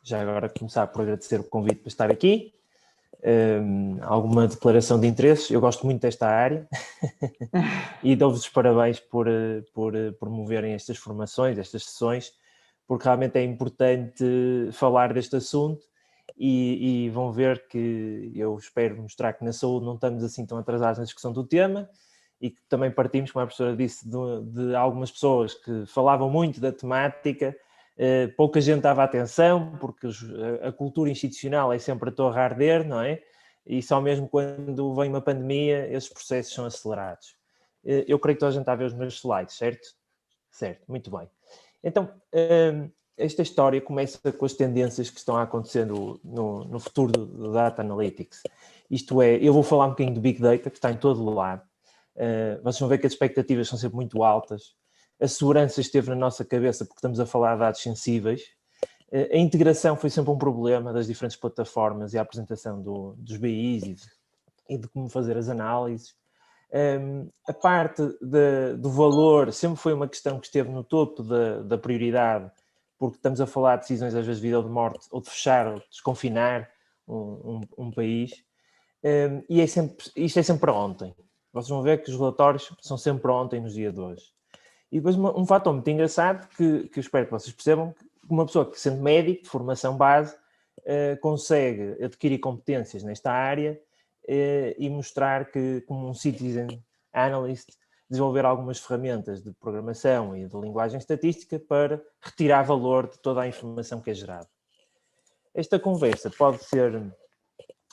já agora começar por agradecer o convite para estar aqui. Alguma declaração de interesse? Eu gosto muito desta área e dou-vos os parabéns por promoverem estas formações, estas sessões, porque realmente é importante falar deste assunto e vão ver que eu espero mostrar que na saúde não estamos assim tão atrasados na discussão do tema e que também partimos, como a professora disse, de algumas pessoas que falavam muito da temática. Pouca gente dava atenção, porque a cultura institucional é sempre a torre a arder, não é? E só mesmo quando vem uma pandemia, esses processos são acelerados. Eu creio que toda a gente está a ver os meus slides, certo? Certo, muito bem. Então, esta história começa com as tendências que estão a acontecer no futuro do Data Analytics. Isto é, eu vou falar um bocadinho do Big Data, que está em todo o lado. Vocês vão ver que as expectativas são sempre muito altas. A segurança esteve na nossa cabeça porque estamos a falar de dados sensíveis. A integração foi sempre um problema das diferentes plataformas e a apresentação dos BIs e de como fazer as análises. A parte do valor sempre foi uma questão que esteve no topo da prioridade, porque estamos a falar de decisões às vezes de vida ou de morte, ou de fechar ou de desconfinar um país. E isto é sempre para ontem. Vocês vão ver que os relatórios são sempre para ontem, nos dias de hoje. E depois um fator muito engraçado que eu espero que vocês percebam, que uma pessoa que, sendo médico, de formação base, consegue adquirir competências nesta área e mostrar que, como um citizen analyst, desenvolver algumas ferramentas de programação e de linguagem estatística para retirar valor de toda a informação que é gerada. Esta conversa pode ser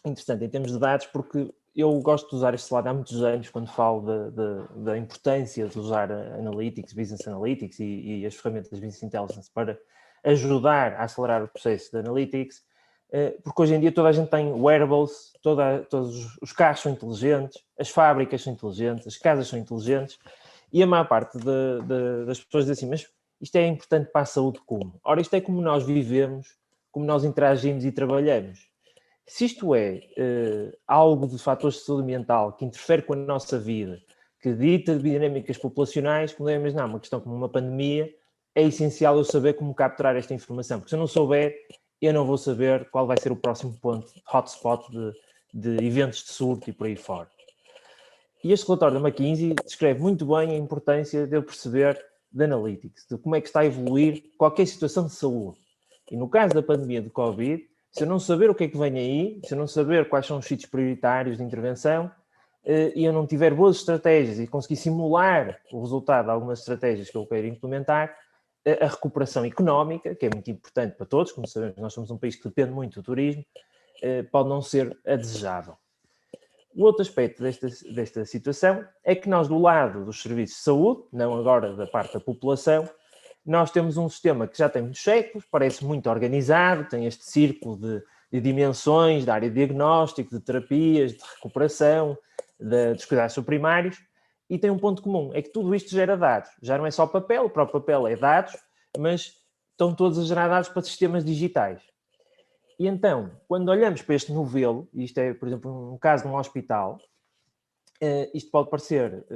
interessante em termos de dados, porque eu gosto de usar este slide há muitos anos, quando falo da importância de usar Analytics, Business Analytics e as ferramentas de Business Intelligence para ajudar a acelerar o processo de Analytics, porque hoje em dia toda a gente tem wearables, todos os carros são inteligentes, as fábricas são inteligentes, as casas são inteligentes, e a maior parte das pessoas diz assim, mas isto é importante para a saúde como? Ora, isto é como nós vivemos, como nós interagimos e trabalhamos. Se isto é algo de fatores de saúde mental que interfere com a nossa vida, que dita dinâmicas populacionais, como devem imaginar, uma questão como uma pandemia, é essencial eu saber como capturar esta informação, porque se eu não souber, eu não vou saber qual vai ser o próximo ponto, hotspot de eventos de surto e por aí fora. E este relatório da McKinsey descreve muito bem a importância de eu perceber de Analytics, de como é que está a evoluir qualquer situação de saúde. E no caso da pandemia de Covid, se eu não saber o que é que vem aí, se eu não saber quais são os sítios prioritários de intervenção, e eu não tiver boas estratégias e conseguir simular o resultado de algumas estratégias que eu quero implementar, a recuperação económica, que é muito importante para todos, como sabemos, nós somos um país que depende muito do turismo, pode não ser a desejável. O outro aspecto desta situação é que nós, do lado dos serviços de saúde, não agora da parte da população, nós temos um sistema que já tem muitos séculos, parece muito organizado, tem este círculo de dimensões da área de diagnóstico, de terapias, de recuperação, dos cuidados primários, e tem um ponto comum, é que tudo isto gera dados. Já não é só papel, o próprio papel é dados, mas estão todos a gerar dados para sistemas digitais. E então, quando olhamos para este novelo, e isto é, por exemplo, um caso de um hospital, isto pode parecer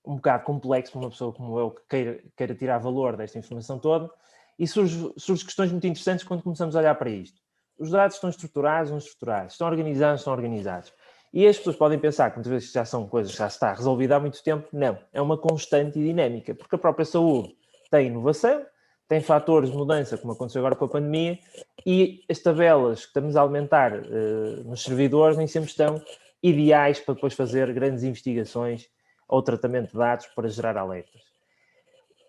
um bocado complexo para uma pessoa como eu que queira tirar valor desta informação toda, e surgem questões muito interessantes quando começamos a olhar para isto. Os dados estão estruturados, não estruturados, estão organizados. E as pessoas podem pensar que muitas vezes já são coisas que já está resolvida há muito tempo. Não, é uma constante e dinâmica, porque a própria saúde tem inovação, tem fatores de mudança, como aconteceu agora com a pandemia, e as tabelas que estamos a alimentar nos servidores nem sempre estão ideais para depois fazer grandes investigações ou tratamento de dados para gerar alertas.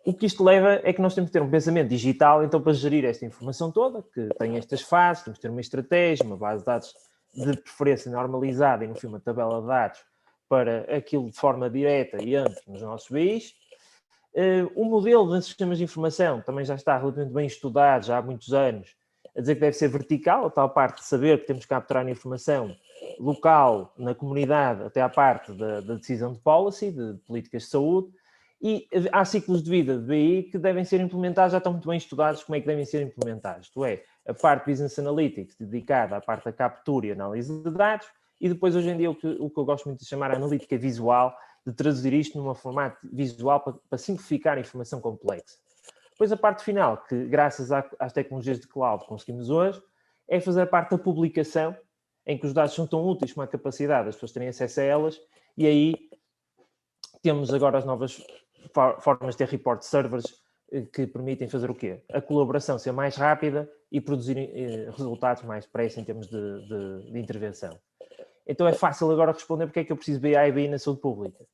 O que isto leva é que nós temos que ter um pensamento digital, então, para gerir esta informação toda, que tem estas fases, temos que ter uma estratégia, uma base de dados de preferência normalizada e, no fim, uma tabela de dados para aquilo de forma direta e ampla nos nossos BIs. O modelo de sistemas de informação também já está relativamente bem estudado, já há muitos anos, a dizer que deve ser vertical, a tal parte de saber que temos que capturar a informação local, na comunidade, até à parte da decisão de policy, de políticas de saúde, e há ciclos de vida de BI que devem ser implementados, já estão muito bem estudados como é que devem ser implementados. Isto é, a parte de Business Analytics dedicada à parte da captura e análise de dados, e depois hoje em dia o que eu gosto muito de chamar a analítica visual, de traduzir isto num formato visual para simplificar a informação complexa. Depois a parte final, que graças às tecnologias de cloud conseguimos hoje, é fazer a parte da publicação, em que os dados são tão úteis como a capacidade das pessoas terem acesso a elas, e aí temos agora as novas formas de ter report servers que permitem fazer o quê? A colaboração ser mais rápida e produzir resultados mais depressa em termos de intervenção. Então é fácil agora responder porque é que eu preciso BI e BI na saúde pública.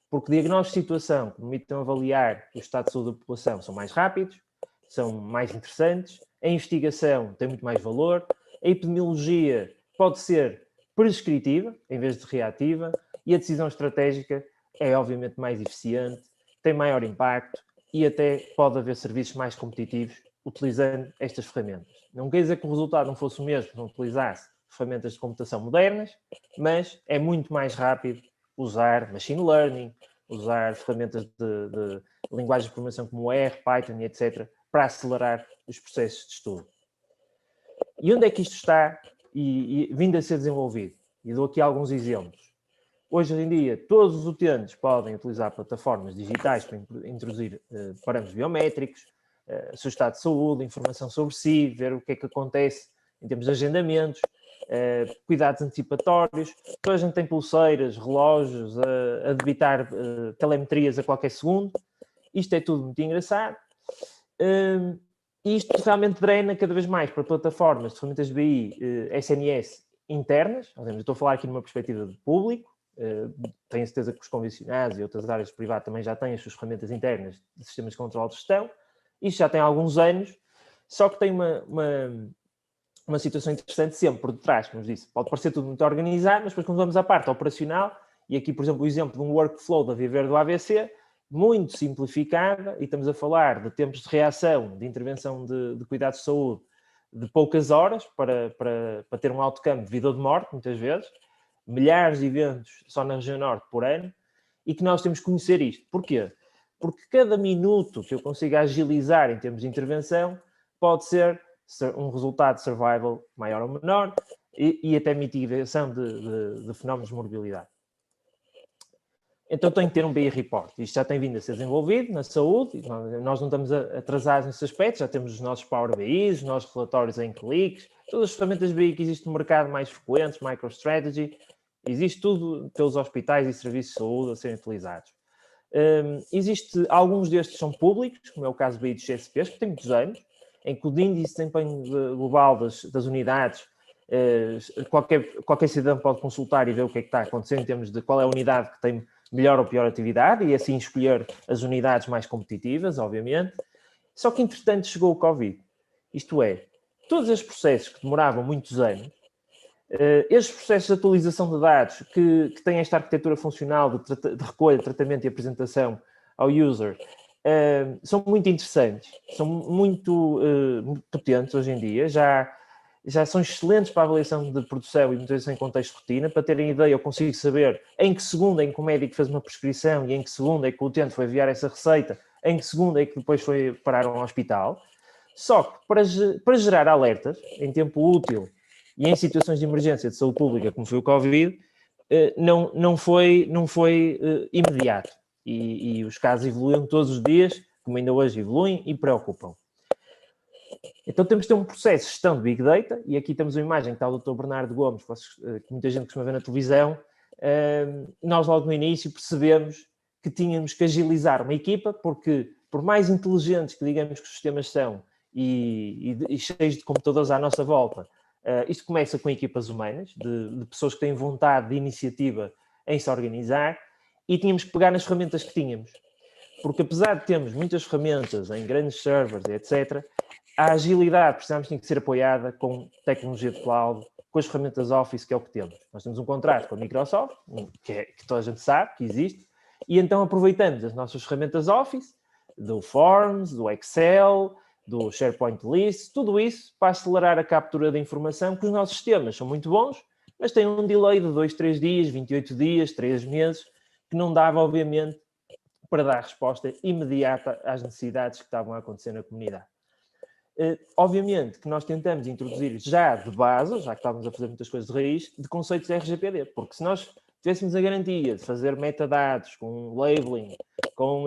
Porque diagnóstico de situação que permitem avaliar o estado de saúde da população são mais rápidos, são mais interessantes, a investigação tem muito mais valor, a epidemiologia pode ser prescritiva em vez de reativa e a decisão estratégica é obviamente mais eficiente, tem maior impacto e até pode haver serviços mais competitivos utilizando estas ferramentas. Não quer dizer que o resultado não fosse o mesmo se não utilizasse ferramentas de computação modernas, mas é muito mais rápido usar machine learning, usar ferramentas de linguagem de programação como R, Python, etc., para acelerar os processos de estudo. E onde é que isto está e vindo a ser desenvolvido? E dou aqui alguns exemplos. Hoje em dia, todos os utentes podem utilizar plataformas digitais para introduzir parâmetros biométricos, seu estado de saúde, informação sobre si, ver o que é que acontece em termos de agendamentos, cuidados antecipatórios. Toda a gente tem pulseiras, relógios, a debitar telemetrias a qualquer segundo. Isto é tudo muito engraçado. Isto realmente drena cada vez mais para plataformas de ferramentas de BI SNS internas. Ou seja, eu estou a falar aqui numa perspectiva de público. Tenho certeza que os convencionados e outras áreas de privado também já têm as suas ferramentas internas de sistemas de controle de gestão. Isto já tem alguns anos, só que tem uma situação interessante sempre por detrás, como disse. Pode parecer tudo muito organizado, mas depois quando vamos à parte operacional, e aqui, por exemplo, o exemplo de um workflow da Viver do AVC, muito simplificada, e estamos a falar de tempos de reação, de intervenção de cuidados de saúde, de poucas horas para ter um outcome de vida ou de morte, muitas vezes, milhares de eventos só na região norte por ano, e que nós temos que conhecer isto. Porquê? Porque cada minuto que eu consiga agilizar em termos de intervenção pode ser um resultado de survival maior ou menor e até mitigação de fenómenos de morbilidade. Então tem que ter um BI Report. Isto já tem vindo a ser desenvolvido na saúde, nós não estamos atrasados nesse aspecto, já temos os nossos Power BIs, os nossos relatórios em cliques, todas as ferramentas de BI que existem no mercado mais frequentes, MicroStrategy, existe tudo pelos hospitais e serviços de saúde a serem utilizados. Existe, alguns destes são públicos, como é o caso do BI dos CSPs, que tem muitos anos, em que o índice de desempenho global das unidades, qualquer cidadão pode consultar e ver o que é que está acontecendo em termos de qual é a unidade que tem melhor ou pior atividade e assim escolher as unidades mais competitivas, obviamente. Só que, entretanto, chegou o Covid. Isto é, todos estes processos que demoravam muitos anos, estes processos de atualização de dados que têm esta arquitetura funcional de recolha, tratamento e apresentação ao user, são muito interessantes, são muito potentes hoje em dia, já são excelentes para a avaliação de produção e muitas vezes em contexto de rotina. Para terem ideia, eu consigo saber em que segundo é que o médico fez uma prescrição e em que segundo é que o utente foi enviar essa receita, em que segundo é que depois foi parar a um hospital. Só que para gerar alertas em tempo útil e em situações de emergência de saúde pública, como foi o Covid, não foi imediato. E os casos evoluem todos os dias, como ainda hoje evoluem, e preocupam. Então temos de ter um processo de gestão de Big Data, e aqui temos uma imagem que está o Dr. Bernardo Gomes, que muita gente costuma ver na televisão. Nós logo no início percebemos que tínhamos que agilizar uma equipa, porque por mais inteligentes que digamos que os sistemas são e cheios de computadores à nossa volta, isto começa com equipas humanas, de pessoas que têm vontade de iniciativa em se organizar, e tínhamos que pegar nas ferramentas que tínhamos. Porque apesar de termos muitas ferramentas em grandes servers, etc., a agilidade tinha que ser apoiada com tecnologia de cloud, com as ferramentas Office, que é o que temos. Nós temos um contrato com a Microsoft, que toda a gente sabe que existe, e então aproveitamos as nossas ferramentas Office, do Forms, do Excel, do SharePoint List, tudo isso para acelerar a captura da informação, que os nossos sistemas são muito bons, mas têm um delay de 2, 3 dias, 28 dias, 3 meses, que não dava, obviamente, para dar resposta imediata às necessidades que estavam a acontecer na comunidade. Obviamente que nós tentamos introduzir já de base, já que estávamos a fazer muitas coisas de raiz, de conceitos de RGPD, porque se nós tivéssemos a garantia de fazer metadados com labeling, com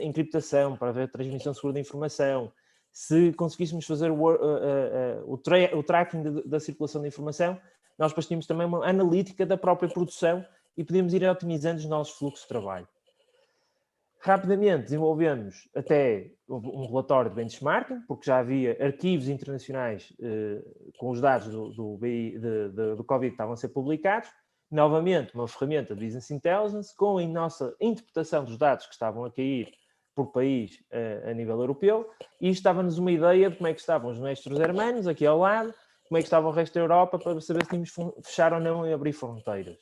encriptação para haver transmissão segura de informação, se conseguíssemos fazer o tracking da circulação da informação, nós depois tínhamos também uma analítica da própria produção e podíamos ir otimizando os nossos fluxos de trabalho. Rapidamente desenvolvemos até um relatório de benchmarking, porque já havia arquivos internacionais com os dados do Covid que estavam a ser publicados. Novamente, uma ferramenta de Business Intelligence com a nossa interpretação dos dados que estavam a cair por país a nível europeu, e isto dava-nos uma ideia de como é que estavam os nossos hermanos aqui ao lado, como é que estava o resto da Europa, para saber se tínhamos fechar ou não e abrir fronteiras.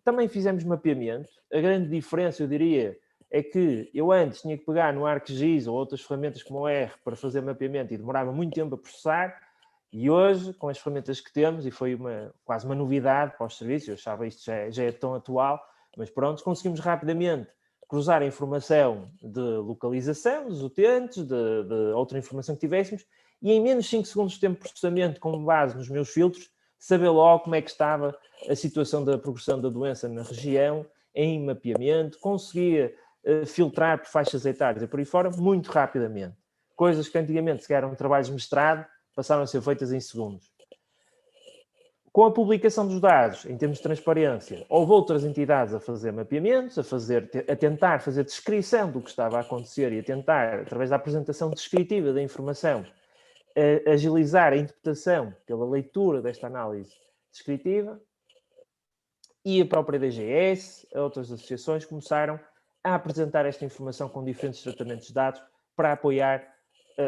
Também fizemos mapeamento. A grande diferença, eu diria, é que eu antes tinha que pegar no ArcGIS ou outras ferramentas como o R para fazer mapeamento e demorava muito tempo a processar, e hoje, com as ferramentas que temos, e foi quase uma novidade para os serviços, eu achava isto já é tão atual, mas pronto, conseguimos rapidamente cruzar a informação de localização dos utentes, de outra informação que tivéssemos, e em menos de 5 segundos de tempo de processamento, com base nos meus filtros, saber logo como é que estava a situação da progressão da doença na região, em mapeamento, conseguia filtrar por faixas etárias e por aí fora, muito rapidamente. Coisas que antigamente, se eram trabalhos de mestrado, passaram a ser feitas em segundos. Com a publicação dos dados, em termos de transparência, houve outras entidades a fazer mapeamentos, a tentar fazer descrição do que estava a acontecer e a tentar, através da apresentação descritiva da informação, agilizar a interpretação pela leitura desta análise descritiva. E a própria DGS, outras associações, começaram a apresentar esta informação com diferentes tratamentos de dados para apoiar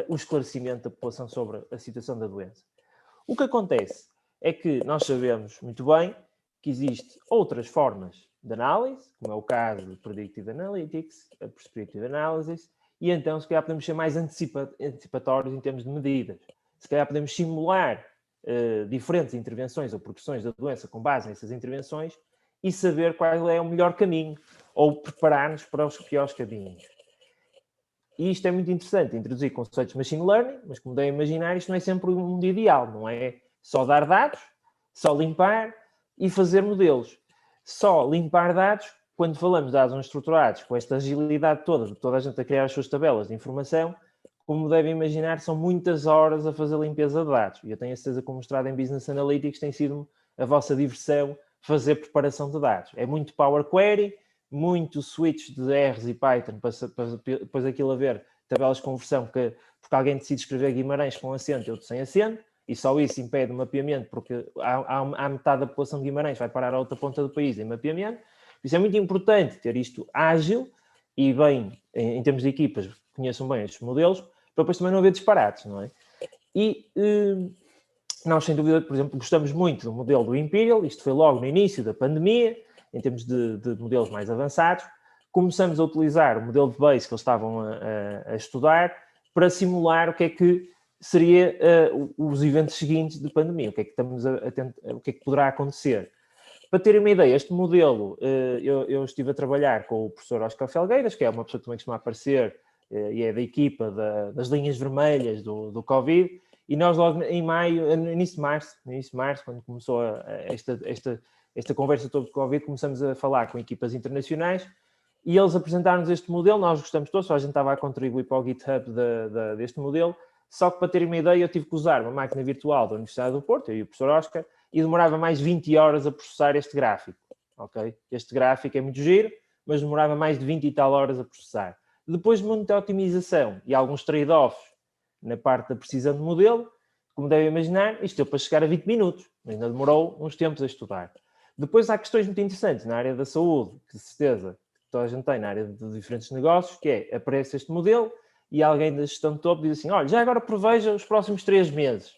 o esclarecimento da população sobre a situação da doença. O que acontece é que nós sabemos muito bem que existem outras formas de análise, como é o caso do Predictive Analytics, a Prescriptive Analysis, e então se calhar podemos ser mais antecipatórios em termos de medidas. Se calhar podemos simular diferentes intervenções ou progressões da doença com base nessas intervenções e saber qual é o melhor caminho ou preparar-nos para os piores caminhos. E isto é muito interessante, introduzir conceitos de machine learning, mas como devem imaginar, isto não é sempre um mundo ideal, não é só dar dados, só limpar e fazer modelos. Só limpar dados, quando falamos de dados não estruturados, com esta agilidade toda, de toda a gente a criar as suas tabelas de informação, como devem imaginar, são muitas horas a fazer limpeza de dados. E eu tenho a certeza que, como mostrado em Business Analytics, tem sido a vossa diversão fazer preparação de dados. É muito Power Query, muito switch de R's e Python, para depois aquilo a ver tabelas de conversão, porque alguém decide escrever Guimarães com acento e outro sem acento, e só isso impede o mapeamento, porque há metade da população de Guimarães vai parar a outra ponta do país em mapeamento. Isso é muito importante ter isto ágil e bem, em termos de equipas, conheçam bem estes modelos, para depois também não haver disparates, não é? E nós, sem dúvida, por exemplo, gostamos muito do modelo do Imperial, isto foi logo no início da pandemia, em termos de modelos mais avançados. Começamos a utilizar o modelo de base que eles estavam a estudar para simular o que é que seria os eventos seguintes de pandemia, o que é que estamos o que é que poderá acontecer. Para terem uma ideia, este modelo, eu estive a trabalhar com o professor Oscar Felgueiras, que é uma pessoa que também costuma aparecer e é da equipa das linhas vermelhas do Covid, e nós logo em maio, no início de março, quando começou esta conversa toda do Covid, começamos a falar com equipas internacionais e eles apresentaram-nos este modelo, nós gostamos todos, só a gente estava a contribuir para o GitHub deste modelo, só que para terem uma ideia eu tive que usar uma máquina virtual da Universidade do Porto, eu e o professor Oscar, e demorava mais de 20 horas a processar este gráfico, ok? Este gráfico é muito giro, mas demorava mais de 20 e tal horas a processar. Depois de muita otimização e alguns trade-offs na parte da precisão do modelo, como devem imaginar, isto deu para chegar a 20 minutos, mas ainda demorou uns tempos a estudar. Depois há questões muito interessantes na área da saúde, que de certeza toda a gente tem na área de diferentes negócios, que é, aparece este modelo e alguém da gestão de topo diz assim, olha, já agora preveja os próximos 3 meses.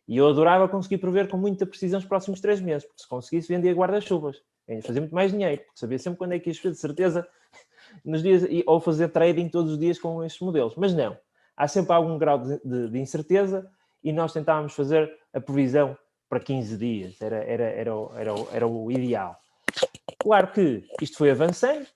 E eu adorava conseguir prever com muita precisão os próximos 3 meses, porque se conseguisse vendia guarda-chuvas, fazia muito mais dinheiro, porque sabia sempre quando é que ia chover, de certeza, nos dias, ou fazer trading todos os dias com estes modelos. Mas não, há sempre algum grau de incerteza e nós tentávamos fazer a previsão para 15 dias, era o ideal. Claro que isto foi avançando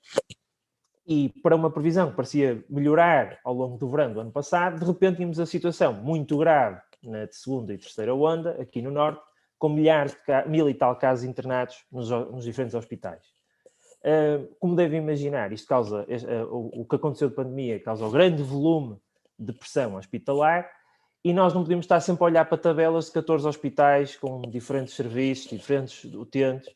e para uma previsão que parecia melhorar ao longo do verão do ano passado, de repente tínhamos a situação muito grave na segunda e terceira onda, aqui no norte, com mil e tal casos internados nos diferentes hospitais. Como devem imaginar, isto causa, o que aconteceu de pandemia causa um grande volume de pressão hospitalar e nós não podemos estar sempre a olhar para tabelas de 14 hospitais com diferentes serviços, diferentes utentes,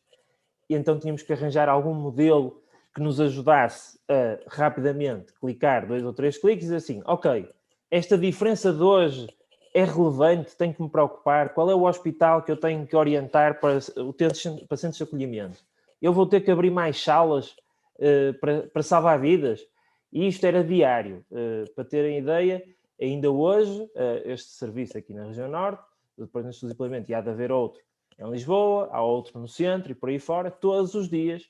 e então tínhamos que arranjar algum modelo que nos ajudasse a rapidamente clicar 2 ou 3 cliques e dizer assim, ok, esta diferença de hoje é relevante, tenho que me preocupar, qual é o hospital que eu tenho que orientar para pacientes de acolhimento? Eu vou ter que abrir mais salas para salvar vidas? E isto era diário. Para terem ideia, ainda hoje, este serviço aqui na região norte, depois neste suplemento, e há de haver outro em Lisboa, há outro no centro e por aí fora, todos os dias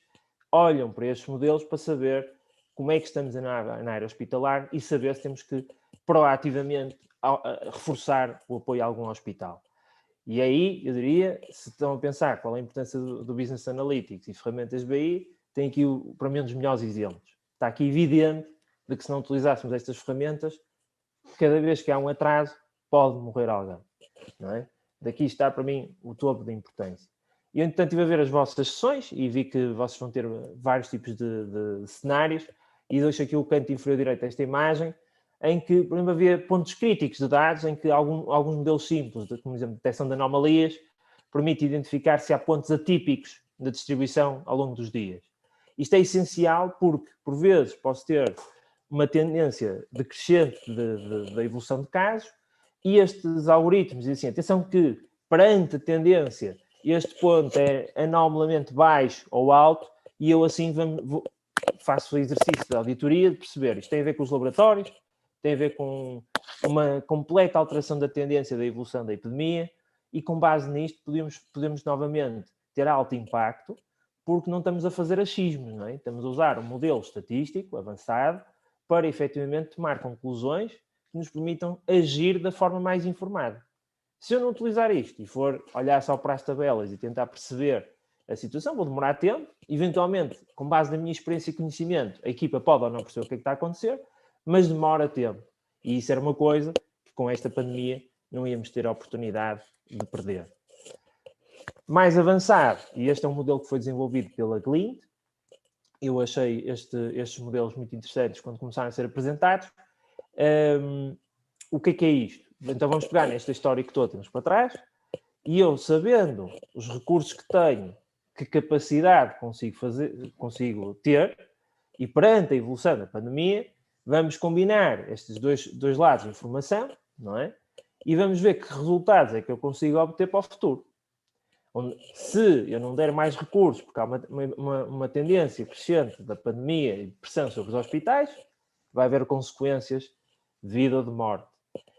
olham para estes modelos para saber como é que estamos na área hospitalar e saber se temos que proativamente reforçar o apoio a algum hospital. E aí, eu diria, se estão a pensar qual é a importância do Business Analytics e ferramentas BI, tem aqui, para mim, um dos melhores exemplos. Está aqui evidente de que se não utilizássemos estas ferramentas, cada vez que há um atraso, pode morrer alguém. Não é? Daqui está, para mim, o topo da importância. E, entretanto, estive a ver as vossas sessões e vi que vocês vão ter vários tipos de cenários e deixo aqui o canto inferior direito desta imagem, em que, por exemplo, havia pontos críticos de dados, em que alguns modelos simples, como, por exemplo, detecção de anomalias, permite identificar se há pontos atípicos da distribuição ao longo dos dias. Isto é essencial porque, por vezes, posso ter uma tendência decrescente da evolução de casos e estes algoritmos dizem assim, atenção que, perante a tendência, este ponto é anomalamente baixo ou alto e eu assim faço o exercício de auditoria de perceber isto tem a ver com os laboratórios, tem a ver com uma completa alteração da tendência da evolução da epidemia e com base nisto podemos novamente ter alto impacto porque não estamos a fazer achismos, não é? Estamos a usar um modelo estatístico avançado para efetivamente tomar conclusões que nos permitam agir da forma mais informada. Se eu não utilizar isto e for olhar só para as tabelas e tentar perceber a situação, vou demorar tempo, eventualmente, com base na minha experiência e conhecimento, a equipa pode ou não perceber o que é que está a acontecer, mas demora tempo. E isso era uma coisa que com esta pandemia não íamos ter a oportunidade de perder. Mais avançado, e este é um modelo que foi desenvolvido pela Glint, eu achei estes modelos muito interessantes quando começaram a ser apresentados. O que é isto? Então vamos pegar nesta história que todos temos para trás e eu, sabendo os recursos que tenho, que capacidade consigo ter, e perante a evolução da pandemia, vamos combinar estes dois lados de informação, não é? E vamos ver que resultados é que eu consigo obter para o futuro. Se eu não der mais recursos, porque há uma tendência crescente da pandemia e de pressão sobre os hospitais, vai haver consequências de vida ou de morte,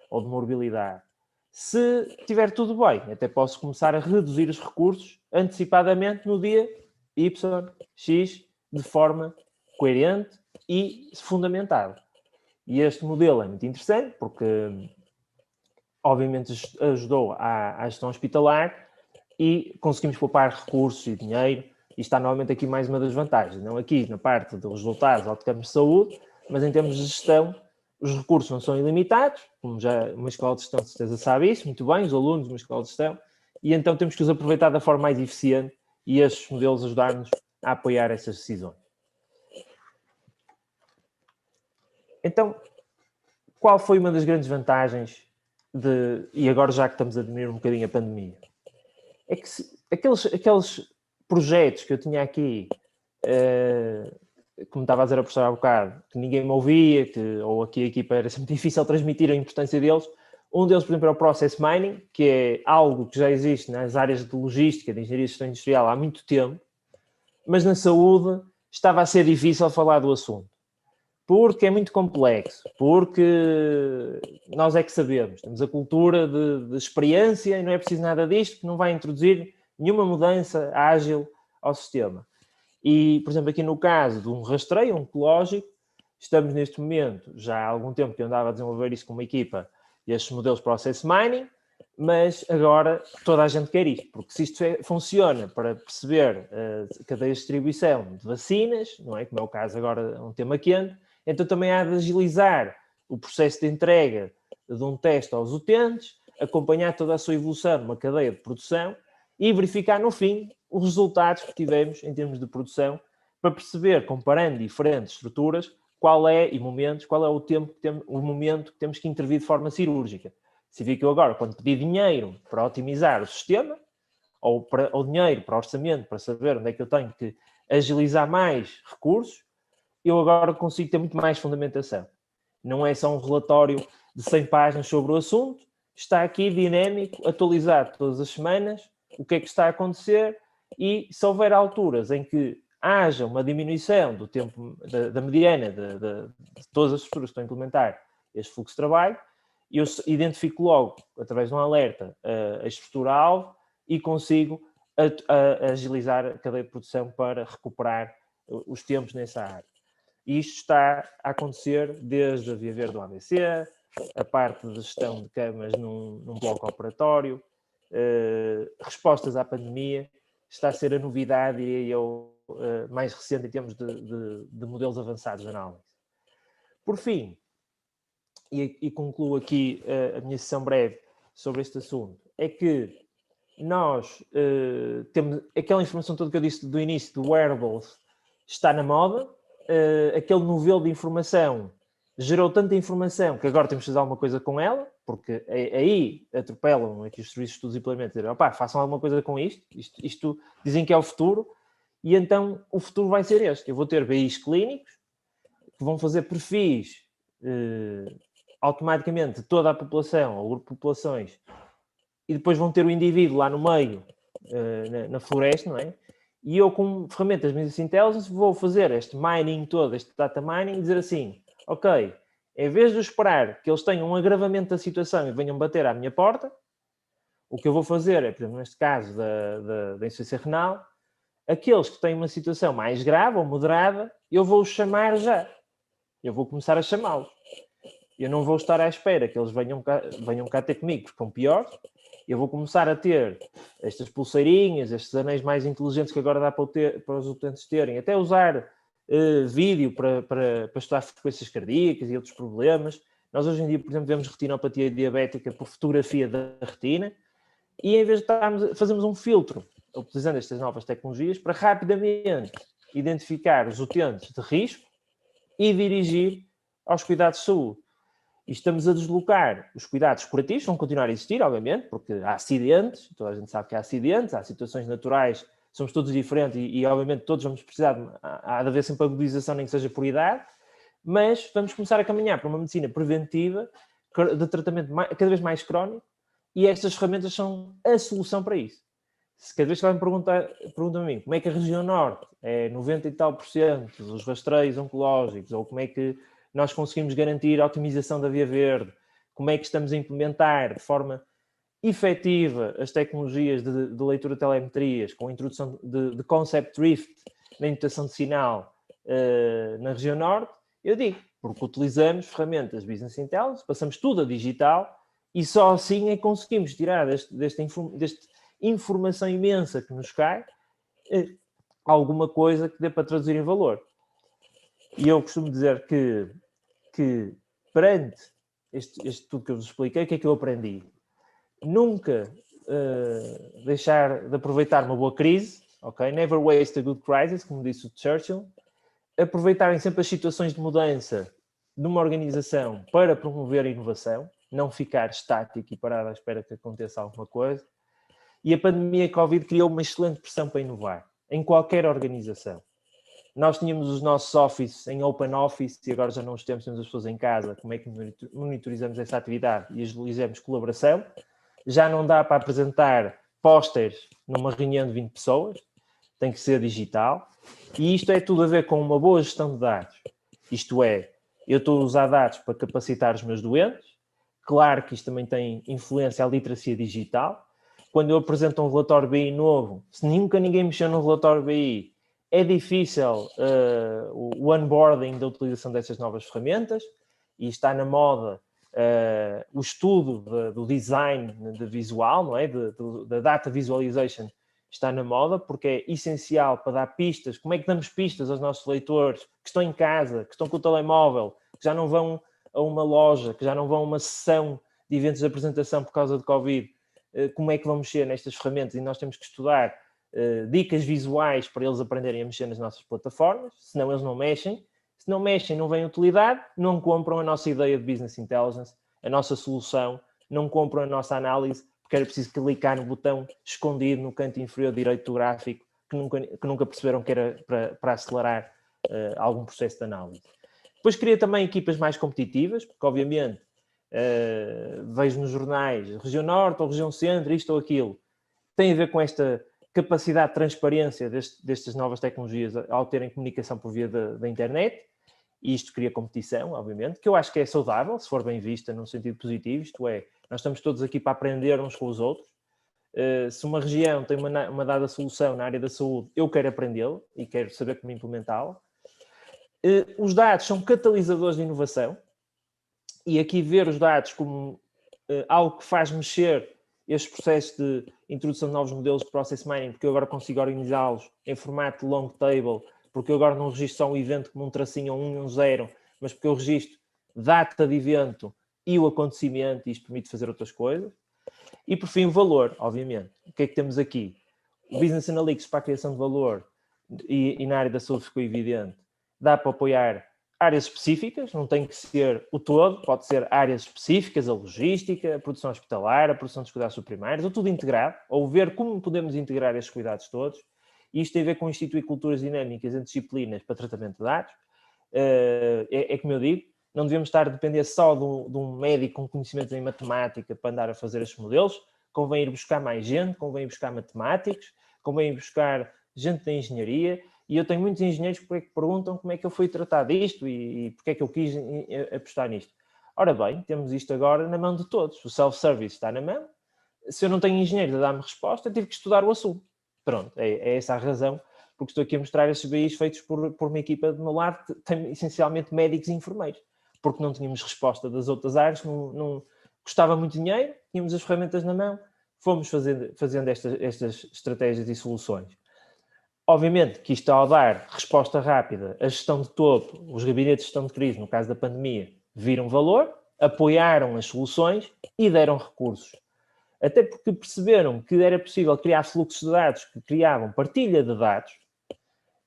ou de morbilidade. Se estiver tudo bem, até posso começar a reduzir os recursos antecipadamente no dia Y, X, de forma coerente e fundamentada. E este modelo é muito interessante porque, obviamente, ajudou à gestão hospitalar e conseguimos poupar recursos e dinheiro. E está novamente aqui mais uma das vantagens. Não aqui na parte dos resultados outcomes de saúde, mas em termos de gestão, os recursos não são ilimitados, como já uma escola de gestão de certeza sabe isso, muito bem, os alunos de uma escola de gestão, e então temos que os aproveitar da forma mais eficiente e estes modelos ajudar-nos a apoiar essas decisões. Então, qual foi uma das grandes vantagens e agora já que estamos a diminuir um bocadinho a pandemia? É que aqueles projetos que eu tinha aqui, como estava a dizer a professora há bocado, que ninguém me ouvia, ou aqui a equipa era sempre difícil transmitir a importância deles. Um deles, por exemplo, é o Process Mining, que é algo que já existe nas áreas de logística, de engenharia e gestão industrial há muito tempo, mas na saúde estava a ser difícil falar do assunto. Porque é muito complexo, porque nós é que sabemos, temos a cultura de experiência e não é preciso nada disto, que não vai introduzir nenhuma mudança ágil ao sistema. E, por exemplo, aqui no caso de um rastreio oncológico, estamos neste momento, já há algum tempo que eu andava a desenvolver isso com uma equipa, estes modelos Process Mining, mas agora toda a gente quer isto, porque se isto funciona para perceber a cadeia de distribuição de vacinas, não é? Como é o caso agora, é um tema quente, então também há de agilizar o processo de entrega de um teste aos utentes, acompanhar toda a sua evolução numa cadeia de produção e verificar no fim os resultados que tivemos em termos de produção, para perceber, comparando diferentes estruturas, qual é o tempo o momento que temos que intervir de forma cirúrgica. Se vi que eu agora, quando pedi dinheiro para otimizar o sistema, ou dinheiro para orçamento, para saber onde é que eu tenho que agilizar mais recursos, eu agora consigo ter muito mais fundamentação. Não é só um relatório de 100 páginas sobre o assunto, está aqui dinâmico, atualizado todas as semanas, o que é que está a acontecer, e se houver alturas em que haja uma diminuição do tempo da mediana de todas as estruturas que estão a implementar este fluxo de trabalho, eu identifico logo, através de um alerta, a estrutura-alvo e consigo agilizar a cadeia de produção para recuperar os tempos nessa área. E isto está a acontecer desde a Via Verde do ABC, a parte de gestão de camas num bloco operatório, respostas à pandemia, está a ser a novidade, diria eu, mais recente em termos de modelos avançados de análise. Por fim, e concluo aqui a minha sessão breve sobre este assunto, é que nós temos aquela informação toda que eu disse do início do wearables, está na moda, aquele novelo de informação gerou tanta informação que agora temos que fazer alguma coisa com ela, porque aí atropelam aqui os serviços de estudos e implementos, dizer, opá, façam alguma coisa com isto dizem que é o futuro, e então o futuro vai ser este. Eu vou ter BIs clínicos que vão fazer perfis automaticamente de toda a população, ou grupo de populações, e depois vão ter o indivíduo lá no meio, na floresta, não é? E eu, com ferramentas de Business Intelligence, vou fazer este mining todo, este data mining, e dizer assim, ok, em vez de esperar que eles tenham um agravamento da situação e venham bater à minha porta, o que eu vou fazer é, por exemplo, neste caso da insuficiência renal, aqueles que têm uma situação mais grave ou moderada, eu vou os chamar já. Eu vou começar a chamá-los. Eu não vou estar à espera que eles venham cá ter comigo, porque estão piores. Eu vou começar a ter estas pulseirinhas, estes anéis mais inteligentes que agora dá para os utentes terem, até usar vídeo para estudar frequências cardíacas e outros problemas. Nós hoje em dia, por exemplo, vemos retinopatia diabética por fotografia da retina, e em vez de fazemos um filtro, utilizando estas novas tecnologias, para rapidamente identificar os utentes de risco e dirigir aos cuidados de saúde. E estamos a deslocar os cuidados curativos, vão continuar a existir, obviamente, porque há acidentes, toda a gente sabe que há acidentes, há situações naturais, somos todos diferentes e obviamente todos vamos precisar, há de haver sempre a mobilização, nem que seja por idade, mas vamos começar a caminhar para uma medicina preventiva, de tratamento cada vez mais crónico, e estas ferramentas são a solução para isso. Se cada vez que alguém pergunta a mim como é que a região norte é 90 e tal % dos rastreios oncológicos, ou como é que nós conseguimos garantir a otimização da Via Verde, como é que estamos a implementar de forma efetiva as tecnologias de leitura de telemetrias, com a introdução de concept drift na imputação de sinal na região norte, eu digo, porque utilizamos ferramentas de Business Intelligence, passamos tudo a digital, e só assim é que conseguimos tirar desta informação imensa que nos cai alguma coisa que dê para traduzir em valor. E eu costumo dizer que perante este tudo que eu vos expliquei, o que é que eu aprendi? Nunca deixar de aproveitar uma boa crise, ok? Never waste a good crisis, como disse o Churchill. Aproveitarem sempre as situações de mudança numa organização para promover a inovação, não ficar estático e parado à espera que aconteça alguma coisa. E a pandemia Covid criou uma excelente pressão para inovar, em qualquer organização. Nós tínhamos os nossos offices em open office e agora já não os temos as pessoas em casa. Como é que monitorizamos essa atividade e agilizamos colaboração? Já não dá para apresentar pósteres numa reunião de 20 pessoas, tem que ser digital. E isto é tudo a ver com uma boa gestão de dados. Isto é, eu estou a usar dados para capacitar os meus doentes. Claro que isto também tem influência à literacia digital. Quando eu apresento um relatório BI novo, se nunca ninguém mexeu no relatório BI, é difícil o onboarding da utilização dessas novas ferramentas, e está na moda o estudo do design de visual, não é? Da data visualization está na moda, porque é essencial para dar pistas. Como é que damos pistas aos nossos leitores que estão em casa, que estão com o telemóvel, que já não vão a uma loja, que já não vão a uma sessão de eventos de apresentação por causa de Covid? como é que vão mexer nestas ferramentas e nós temos que estudar dicas visuais para eles aprenderem a mexer nas nossas plataformas, senão eles não mexem. Se não mexem, não vêm utilidade, não compram a nossa ideia de Business Intelligence, a nossa solução, não compram a nossa análise, porque era preciso clicar no botão escondido no canto inferior direito do gráfico, que nunca perceberam que era para acelerar algum processo de análise. Depois queria também equipas mais competitivas, porque obviamente vejo nos jornais região norte ou região centro, isto ou aquilo. Tem a ver com esta capacidade de transparência destas novas tecnologias ao terem comunicação por via da internet. E isto cria competição, obviamente, que eu acho que é saudável, se for bem vista num sentido positivo. Isto é, nós estamos todos aqui para aprender uns com os outros. Se uma região tem uma dada solução na área da saúde, eu quero aprendê-la e quero saber como implementá-la. Os dados são catalisadores de inovação e aqui ver os dados como algo que faz mexer este processo de introdução de novos modelos de process mining, porque eu agora consigo organizá-los em formato de long table, porque eu agora não registro só um evento como um tracinho, um 1 e um 0, mas porque eu registro data de evento e o acontecimento, e isto permite fazer outras coisas. E por fim o valor, obviamente. O que é que temos aqui? O Business Analytics para a criação de valor e na área da saúde ficou evidente. Dá para apoiar áreas específicas, não tem que ser o todo, pode ser áreas específicas, a logística, a produção hospitalar, a produção dos cuidados primários, ou tudo integrado, ou ver como podemos integrar estes cuidados todos. E isto tem a ver com instituir culturas dinâmicas em disciplinas para tratamento de dados. É como eu digo, não devemos estar a depender só de um médico com conhecimentos em matemática para andar a fazer estes modelos. Convém ir buscar mais gente, convém ir buscar matemáticos, convém ir buscar gente da engenharia. E eu tenho muitos engenheiros que perguntam como é que eu fui tratar disto e porque é que eu quis apostar nisto. Ora bem, temos isto agora na mão de todos. O self-service está na mão. Se eu não tenho engenheiro a dar-me resposta, eu tive que estudar o assunto. Pronto, é essa a razão, porque estou aqui a mostrar estes BIs feitos por uma equipa do meu lado, que tem essencialmente médicos e enfermeiros, porque não tínhamos resposta das outras áreas, não custava muito dinheiro, tínhamos as ferramentas na mão, fomos fazendo estas estratégias e soluções. Obviamente que isto, ao dar resposta rápida, a gestão de topo, os gabinetes de gestão de crise, no caso da pandemia, viram valor, apoiaram as soluções e deram recursos. Até porque perceberam que era possível criar fluxos de dados que criavam partilha de dados,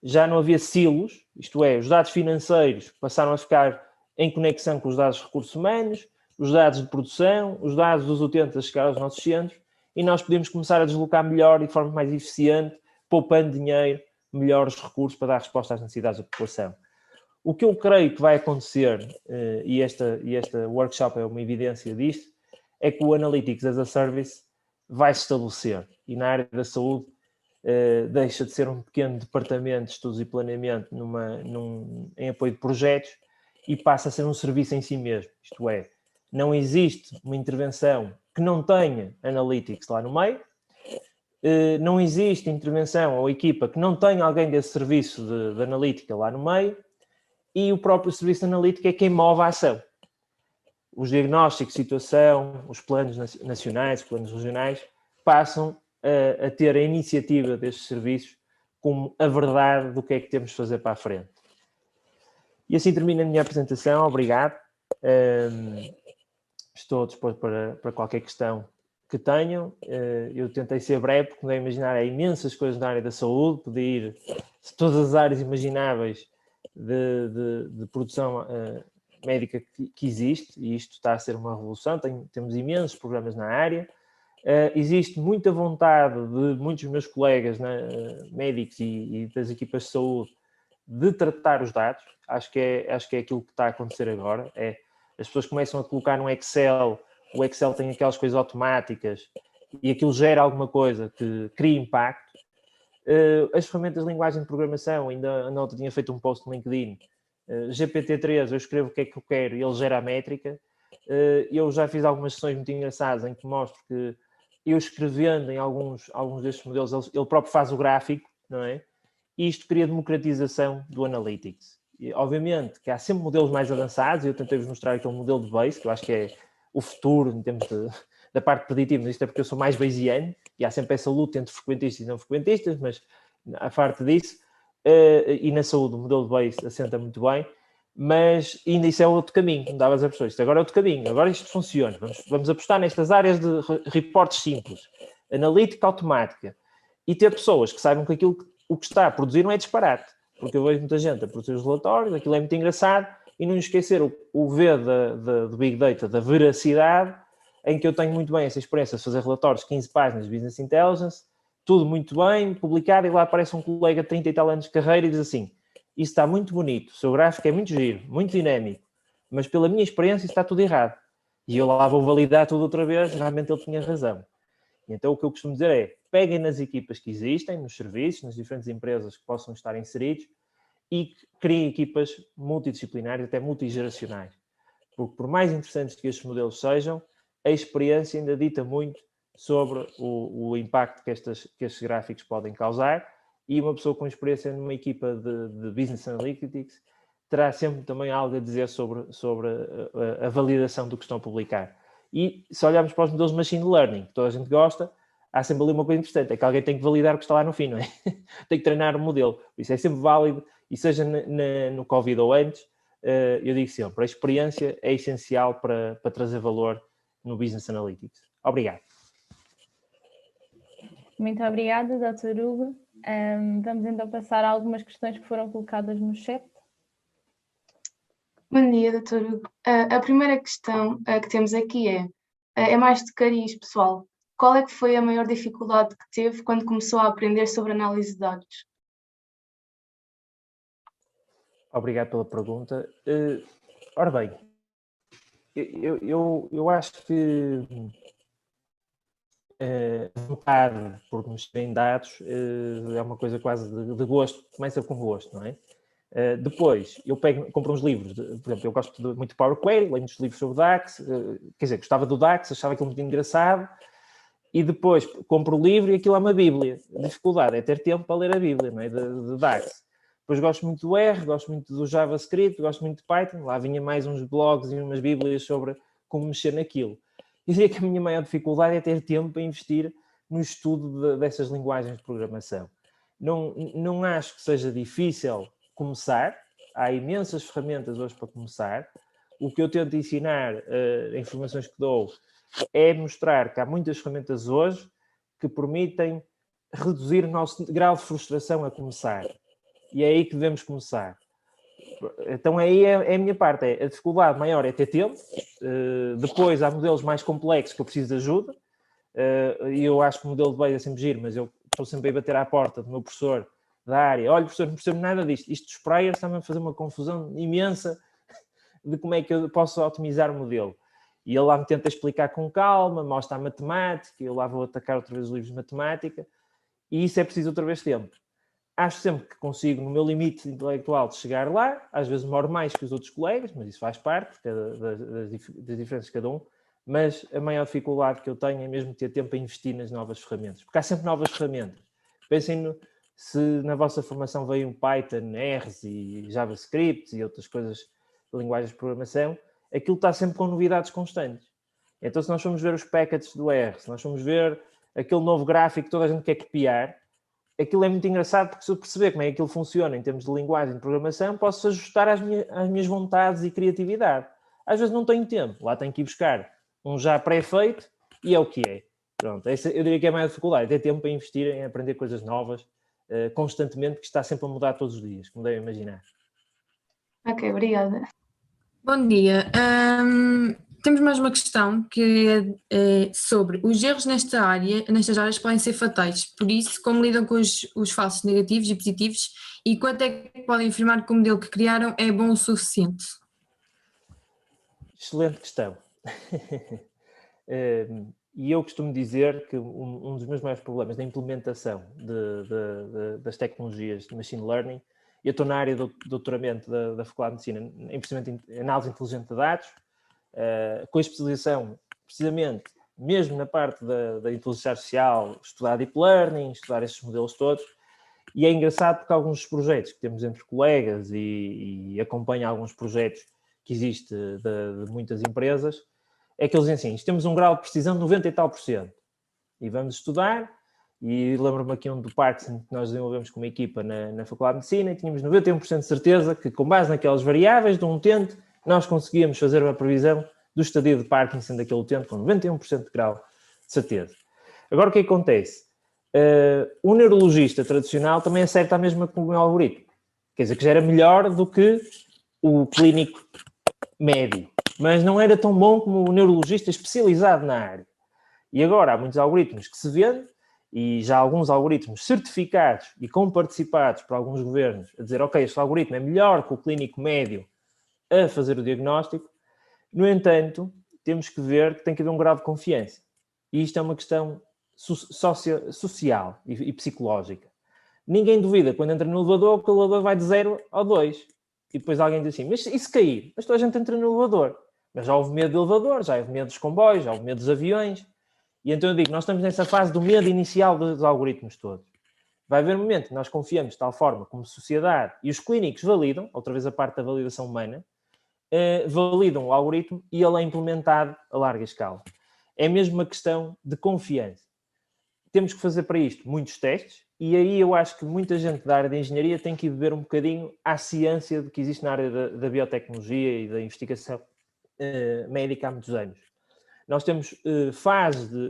já não havia silos, isto é, os dados financeiros passaram a ficar em conexão com os dados de recursos humanos, os dados de produção, os dados dos utentes a chegar aos nossos centros, e nós podemos começar a deslocar melhor e de forma mais eficiente, poupando dinheiro, melhores recursos para dar resposta às necessidades da população. O que eu creio que vai acontecer, e esta workshop é uma evidência disto, é que o Analytics as a Service vai se estabelecer e na área da saúde deixa de ser um pequeno departamento de estudos e planeamento em apoio de projetos e passa a ser um serviço em si mesmo. Isto é, não existe uma intervenção que não tenha Analytics lá no meio, não existe intervenção ou equipa que não tenha alguém desse serviço de analítica lá no meio e o próprio serviço de analítica é quem move a ação. Os diagnósticos de situação, os planos nacionais, os planos regionais, passam a ter a iniciativa destes serviços como a verdade do que é que temos de fazer para a frente. E assim termina a minha apresentação. Obrigado. Estou disposto para qualquer questão que tenham. Eu tentei ser breve, porque não é imaginar, há imensas coisas na área da saúde, poder ir de todas as áreas imagináveis de produção médica que existe, e isto está a ser uma revolução. Temos imensos programas na área. Existe muita vontade de muitos dos meus colegas médicos e das equipas de saúde de tratar os dados. Acho que é aquilo que está a acontecer agora. As pessoas começam a colocar no Excel, o Excel tem aquelas coisas automáticas e aquilo gera alguma coisa que cria impacto. As ferramentas de linguagem de programação, ainda ontem tinha feito um post no LinkedIn, GPT-3, eu escrevo o que é que eu quero e ele gera a métrica. Eu já fiz algumas sessões muito engraçadas em que mostro que eu escrevendo em alguns destes modelos, ele próprio faz o gráfico, não é? E isto cria democratização do Analytics. E, obviamente que há sempre modelos mais avançados, e eu tentei-vos mostrar aquele modelo de Bayes, que eu acho que é o futuro em termos da parte preditiva, mas isto é porque eu sou mais bayesiano, e há sempre essa luta entre frequentistas e não frequentistas, mas a parte disso, e na saúde o modelo de Bayes assenta muito bem, Mas ainda isso é outro caminho, como davas a pessoa. Isto agora é outro caminho, agora isto funciona. Vamos apostar nestas áreas de reportes simples, analítica automática, e ter pessoas que saibam que o que está a produzir não é disparate. Porque eu vejo muita gente a produzir os relatórios, aquilo é muito engraçado, e não esquecer o V do Big Data, da veracidade, em que eu tenho muito bem essa experiência de fazer relatórios, 15 páginas de Business Intelligence, tudo muito bem, publicado, e lá aparece um colega de 30 e tal anos de carreira e diz assim: isso está muito bonito, o seu gráfico é muito giro, muito dinâmico, mas pela minha experiência isso está tudo errado. E eu lá vou validar tudo outra vez, realmente ele tinha razão. Então o que eu costumo dizer é, peguem nas equipas que existem, nos serviços, nas diferentes empresas que possam estar inseridos e criem equipas multidisciplinares, até multigeracionais. Porque por mais interessantes que estes modelos sejam, a experiência ainda dita muito sobre o impacto que estes gráficos podem causar, e uma pessoa com experiência numa equipa de Business Analytics terá sempre também algo a dizer sobre a validação do que estão a publicar. E se olharmos para os modelos de Machine Learning, que toda a gente gosta, há sempre ali uma coisa importante, é que alguém tem que validar o que está lá no fim, não é? Tem que treinar o modelo. Isso é sempre válido, e seja no Covid ou antes, eu digo sempre, a experiência é essencial para trazer valor no Business Analytics. Obrigado. Muito obrigada, Dr. Hugo. Vamos então passar a algumas questões que foram colocadas no chat. Bom dia, Dr. Hugo. A primeira questão que temos aqui é mais de cariz pessoal. Qual é que foi a maior dificuldade que teve quando começou a aprender sobre análise de dados? Obrigado pela pergunta. Ora bem, eu acho que vontade por mexer em dados é uma coisa quase de gosto, começa com gosto, não é? Depois, eu compro uns livros, por exemplo, eu gosto muito de Power Query, leio muitos livros sobre DAX, quer dizer, gostava do DAX, achava aquilo muito engraçado, e depois compro o livro e aquilo é uma bíblia. A dificuldade é ter tempo para ler a bíblia, não é? De DAX. Depois gosto muito do R, gosto muito do JavaScript, gosto muito de Python, lá vinha mais uns blogs e umas bíblias sobre como mexer naquilo. Eu diria que a minha maior dificuldade é ter tempo para investir no estudo dessas linguagens de programação. Não acho que seja difícil começar, há imensas ferramentas hoje para começar. O que eu tento ensinar, informações que dou, é mostrar que há muitas ferramentas hoje que permitem reduzir o nosso grau de frustração a começar. E é aí que devemos começar. Então aí é a minha parte, a dificuldade maior é ter tempo, depois há modelos mais complexos que eu preciso de ajuda, e eu acho que o modelo de Bayes é sempre giro, mas eu estou sempre a bater à porta do meu professor da área, olha professor, não percebo nada disto, isto dos sprayers está-me a fazer uma confusão imensa de como é que eu posso otimizar o modelo. E ele lá me tenta explicar com calma, mostra a matemática, eu lá vou atacar outra vez os livros de matemática, e isso é preciso outra vez tempo. Acho sempre que consigo, no meu limite intelectual, de chegar lá. Às vezes demoro mais que os outros colegas, mas isso faz parte das diferenças de cada um. Mas a maior dificuldade que eu tenho é mesmo ter tempo a investir nas novas ferramentas. Porque há sempre novas ferramentas. Pensem se na vossa formação veio um Python, R's e JavaScript e outras coisas de linguagens de programação, aquilo está sempre com novidades constantes. Então, se nós formos ver os packages do R, se nós formos ver aquele novo gráfico que toda a gente quer copiar, aquilo é muito engraçado porque se eu perceber como é que aquilo funciona em termos de linguagem de programação, posso ajustar às minhas vontades e criatividade. Às vezes não tenho tempo, lá tenho que ir buscar um já pré-feito e é o que é. Pronto, essa eu diria que é a maior dificuldade, ter tempo para investir em aprender coisas novas constantemente, que está sempre a mudar todos os dias, como devem imaginar. Ok, obrigada. Bom dia. Temos mais uma questão que é sobre os erros nestas áreas podem ser fatais, por isso, como lidam com os falsos negativos e positivos e quanto é que podem afirmar que o modelo que criaram é bom o suficiente? Excelente questão. E eu costumo dizer que um dos meus maiores problemas na implementação das tecnologias de Machine Learning, eu estou na área do doutoramento da Faculdade de Medicina em processamento em análise inteligente de dados, com a especialização, precisamente, mesmo na parte da inteligência artificial, estudar Deep Learning, estudar esses modelos todos, e é engraçado porque alguns projetos que temos entre colegas e acompanho alguns projetos que existem de muitas empresas, é que eles dizem assim, temos um grau de precisão de 90 e tal %, e vamos estudar, E lembro-me aqui do Parkinson que nós desenvolvemos com uma equipa na Faculdade de Medicina e tínhamos 91% de certeza que, com base naquelas variáveis de um utente, nós conseguíamos fazer uma previsão do estadio de Parkinson daquele utente com 91% de grau de certeza. Agora, o que acontece? O neurologista tradicional também acerta a mesma com o meu algoritmo. Quer dizer, que já era melhor do que o clínico médio, mas não era tão bom como o neurologista especializado na área. E agora há muitos algoritmos que se vendem, e já alguns algoritmos certificados e comparticipados por alguns governos a dizer, ok, este algoritmo é melhor que o clínico médio a fazer o diagnóstico. No entanto, temos que ver que tem que haver um grau de confiança. E isto é uma questão social e psicológica. Ninguém duvida quando entra no elevador que o elevador vai de 0 ao 2. E depois alguém diz assim, mas e se cair? Mas toda a gente entra no elevador. Mas já houve medo do elevador, já houve medo dos comboios, já houve medo dos aviões. E então eu digo, nós estamos nessa fase do medo inicial dos algoritmos todos. Vai haver um momento que nós confiamos de tal forma como sociedade e os clínicos validam, outra vez a parte da validação humana, validam o algoritmo e ele é implementado a larga escala. É mesmo uma questão de confiança. Temos que fazer para isto muitos testes e aí eu acho que muita gente da área da engenharia tem que ir beber um bocadinho à ciência que existe na área da biotecnologia e da investigação médica há muitos anos. Nós temos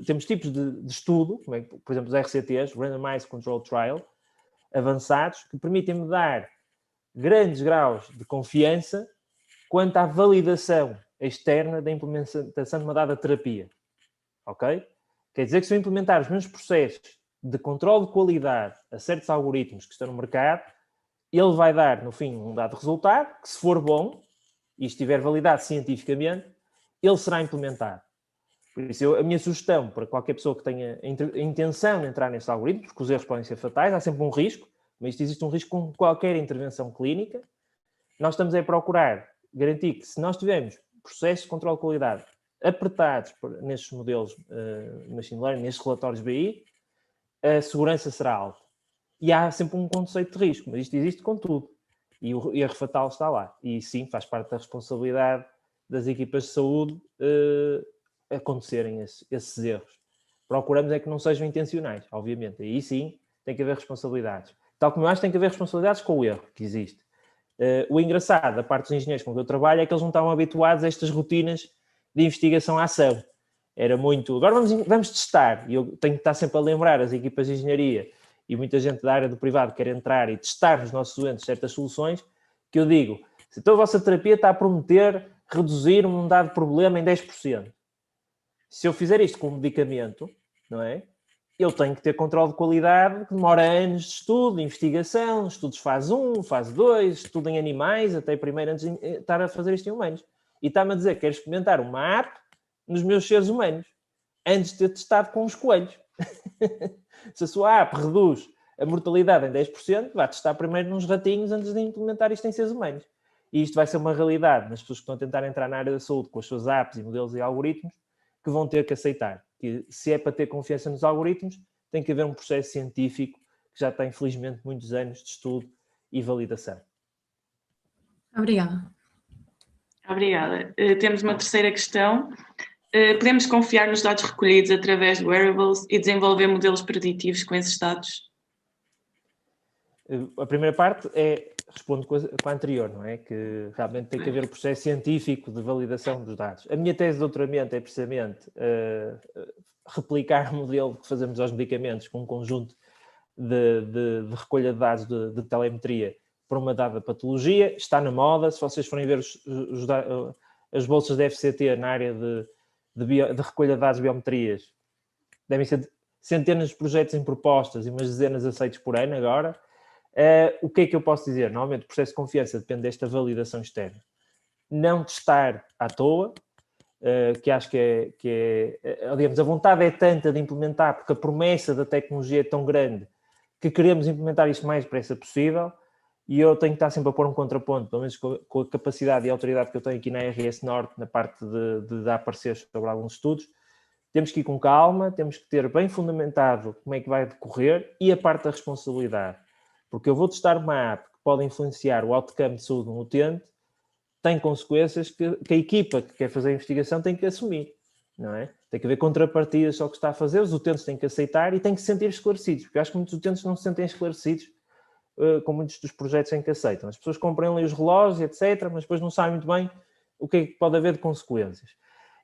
temos tipos de estudo, como é, por exemplo, os RCTs, Randomized Controlled Trial, avançados, que permitem-me dar grandes graus de confiança quanto à validação externa da implementação de uma dada terapia. Ok? Quer dizer que se eu implementar os meus processos de controle de qualidade a certos algoritmos que estão no mercado, ele vai dar, no fim, um dado resultado, que se for bom, e estiver validado cientificamente, ele será implementado. Por isso, a minha sugestão para qualquer pessoa que tenha a intenção de entrar neste algoritmo, porque os erros podem ser fatais, há sempre um risco, mas existe um risco com qualquer intervenção clínica. Nós estamos a procurar garantir que se nós tivermos processos de controle de qualidade apertados nestes modelos machine learning, nestes relatórios BI, a segurança será alta. E há sempre um conceito de risco, mas isto existe com tudo. E o erro fatal está lá. E sim, faz parte da responsabilidade das equipas de saúde acontecerem esses erros. Procuramos é que não sejam intencionais, obviamente. Aí sim tem que haver responsabilidades. Tal como eu acho, tem que haver responsabilidades com o erro que existe. O engraçado da parte dos engenheiros com que eu trabalho é que eles não estavam habituados a estas rotinas de investigação à ação. Era muito, agora vamos testar. E eu tenho que estar sempre a lembrar as equipas de engenharia e muita gente da área do privado quer entrar e testar nos nossos doentes certas soluções, que eu digo, se então a vossa terapia está a prometer reduzir um dado problema em 10%. Se eu fizer isto com um medicamento, não é? Eu tenho que ter controle de qualidade, que demora anos de estudo, de investigação, estudos fase 1, fase 2, estudo em animais, até primeiro antes de estar a fazer isto em humanos. E está-me a dizer que quer experimentar uma app nos meus seres humanos, antes de ter testado com os coelhos. Se a sua app reduz a mortalidade em 10%, vai testar primeiro nos ratinhos antes de implementar isto em seres humanos. E isto vai ser uma realidade nas pessoas que estão a tentar entrar na área da saúde com as suas apps e modelos e algoritmos, que vão ter que aceitar. Que se é para ter confiança nos algoritmos, tem que haver um processo científico que já tem, infelizmente, muitos anos de estudo e validação. Obrigada. Obrigada. Temos uma terceira questão. Podemos confiar nos dados recolhidos através de wearables e desenvolver modelos preditivos com esses dados? A primeira parte respondo com a anterior, não é? Que realmente tem que haver o processo científico de validação dos dados. A minha tese de doutoramento é precisamente replicar o modelo que fazemos aos medicamentos com um conjunto de recolha de dados de telemetria para uma dada patologia. Está na moda, se vocês forem ver as bolsas da FCT na área de recolha de dados de biometrias, devem ser centenas de projetos em propostas e umas dezenas aceitos por ano agora. O que é que eu posso dizer? Normalmente o processo de confiança depende desta validação externa. Não testar à toa, que acho que digamos, a vontade é tanta de implementar, porque a promessa da tecnologia é tão grande que queremos implementar isto o mais depressa possível, e eu tenho que estar sempre a pôr um contraponto, pelo menos com a capacidade e a autoridade que eu tenho aqui na RS Norte, na parte de dar pareceres sobre alguns estudos. Temos que ir com calma, temos que ter bem fundamentado como é que vai decorrer e a parte da responsabilidade. Porque eu vou testar uma app que pode influenciar o outcome de saúde de um utente, tem consequências que a equipa que quer fazer a investigação tem que assumir. não é? Tem que haver contrapartidas ao que está a fazer, os utentes têm que aceitar e têm que se sentir esclarecidos, porque eu acho que muitos utentes não se sentem esclarecidos com muitos dos projetos em que aceitam. As pessoas compram ali os relógios, etc., mas depois não sabem muito bem o que é que pode haver de consequências.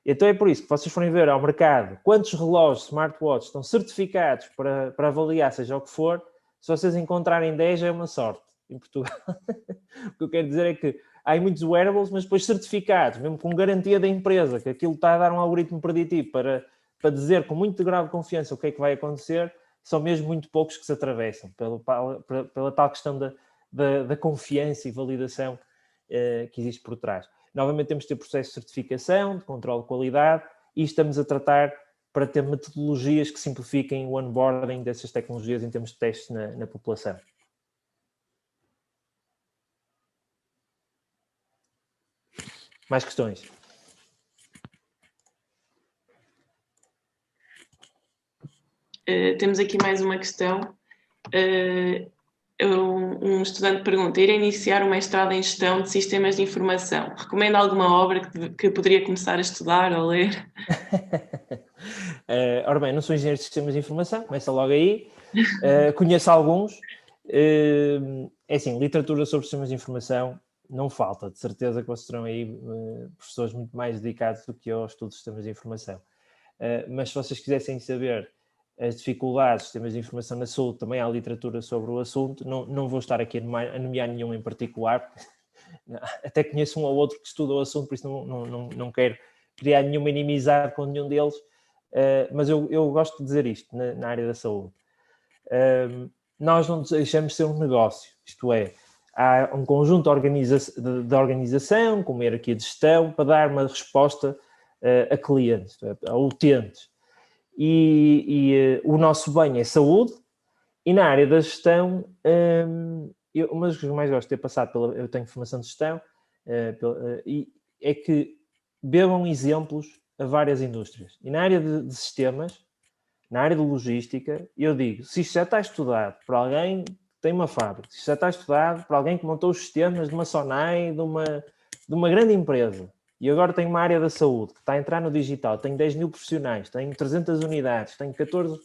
Então é por isso que vocês forem ver ao mercado quantos relógios, smartwatches estão certificados para avaliar seja o que for, se vocês encontrarem 10 é uma sorte em Portugal. O que eu quero dizer é que há muitos wearables, mas depois certificados, mesmo com garantia da empresa, que aquilo está a dar um algoritmo preditivo para dizer com muito grau de confiança o que é que vai acontecer, são mesmo muito poucos que se atravessam pela tal questão da confiança e validação que existe por trás. Novamente temos de ter processo de certificação, de controle de qualidade e estamos a tratar para ter metodologias que simplifiquem o onboarding dessas tecnologias em termos de testes na população. Mais questões? Temos aqui mais uma questão. Um estudante pergunta: irá iniciar um mestrado em gestão de sistemas de informação. Recomenda alguma obra que poderia começar a estudar ou ler? Ora bem, não sou engenheiro de sistemas de informação, começa logo aí. Conheço alguns. É assim, literatura sobre sistemas de informação não falta. De certeza que vocês terão aí professores muito mais dedicados do que eu ao estudo de sistemas de informação. Mas se vocês quisessem saber as dificuldades de sistemas de informação na saúde, também há literatura sobre o assunto. Não vou estar aqui a nomear nenhum em particular. Até conheço um ou outro que estuda o assunto, por isso não quero criar nenhuma inimizade com nenhum deles. Mas eu gosto de dizer isto na área da saúde. Nós não deixamos de ser um negócio, isto é, há um conjunto de organização, com uma hierarquia de gestão, para dar uma resposta a clientes, a utentes. E o nosso bem é saúde, e na área da gestão, uma das coisas que mais gosto de ter passado eu tenho formação de gestão, e é que bebam exemplos a várias indústrias. E na área de sistemas, na área de logística, eu digo, se isto já está estudado por alguém que tem uma fábrica, se isto já está estudado por alguém que montou os sistemas de uma Sonai, de uma grande empresa, e agora tem uma área da saúde que está a entrar no digital, tem 10 mil profissionais, tem 300 unidades, tem 14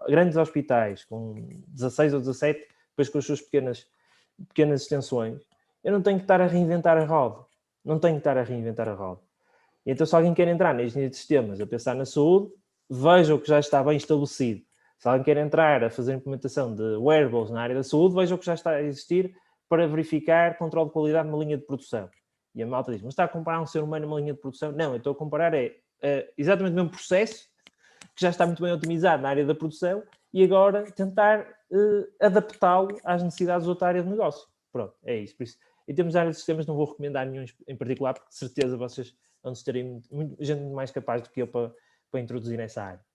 grandes hospitais, com 16 ou 17, depois com as suas pequenas extensões, eu não tenho que estar a reinventar a roda. Não tenho que estar a reinventar a roda. E então, se alguém quer entrar na engenharia de sistemas, a pensar na saúde, veja o que já está bem estabelecido. Se alguém quer entrar a fazer implementação de wearables na área da saúde, veja o que já está a existir para verificar controle de qualidade numa linha de produção. E a malta diz, mas está a comparar um ser humano numa linha de produção? Não, eu estou a comparar exatamente o mesmo processo, que já está muito bem otimizado na área da produção, e agora tentar adaptá-lo às necessidades de outra área de negócio. Pronto, é isso. Por isso, em termos de área de sistemas, não vou recomendar nenhum em particular, porque de certeza vocês vão ter gente muito mais capaz do que eu para introduzir nessa área.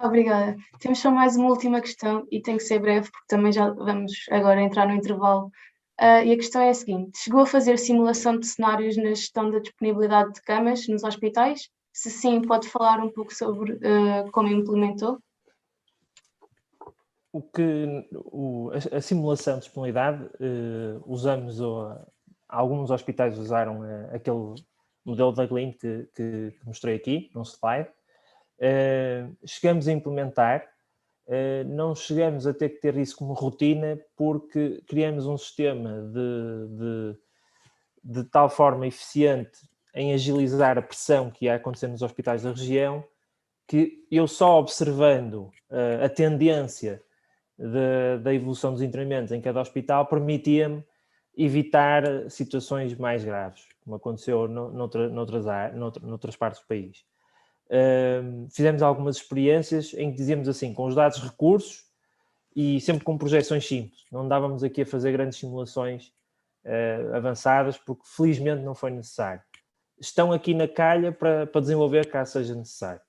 Obrigada. Temos só mais uma última questão e tem que ser breve, porque também já vamos agora entrar no intervalo. E a questão é a seguinte: chegou a fazer simulação de cenários na gestão da disponibilidade de camas nos hospitais? Se sim, pode falar um pouco sobre como implementou? A simulação de disponibilidade, usamos, alguns hospitais usaram aquele modelo da Glint que mostrei aqui, num slide. Chegamos a implementar, não chegamos a ter que ter isso como rotina, porque criamos um sistema de tal forma eficiente em agilizar a pressão que ia acontecer nos hospitais da região, que eu só observando a tendência da evolução dos internamentos em cada hospital permitia-me evitar situações mais graves, como aconteceu noutras partes do país. Fizemos algumas experiências em que dizíamos assim, com os dados recursos e sempre com projeções simples. Não andávamos aqui a fazer grandes simulações avançadas, porque felizmente não foi necessário. Estão aqui na calha para desenvolver caso seja necessário.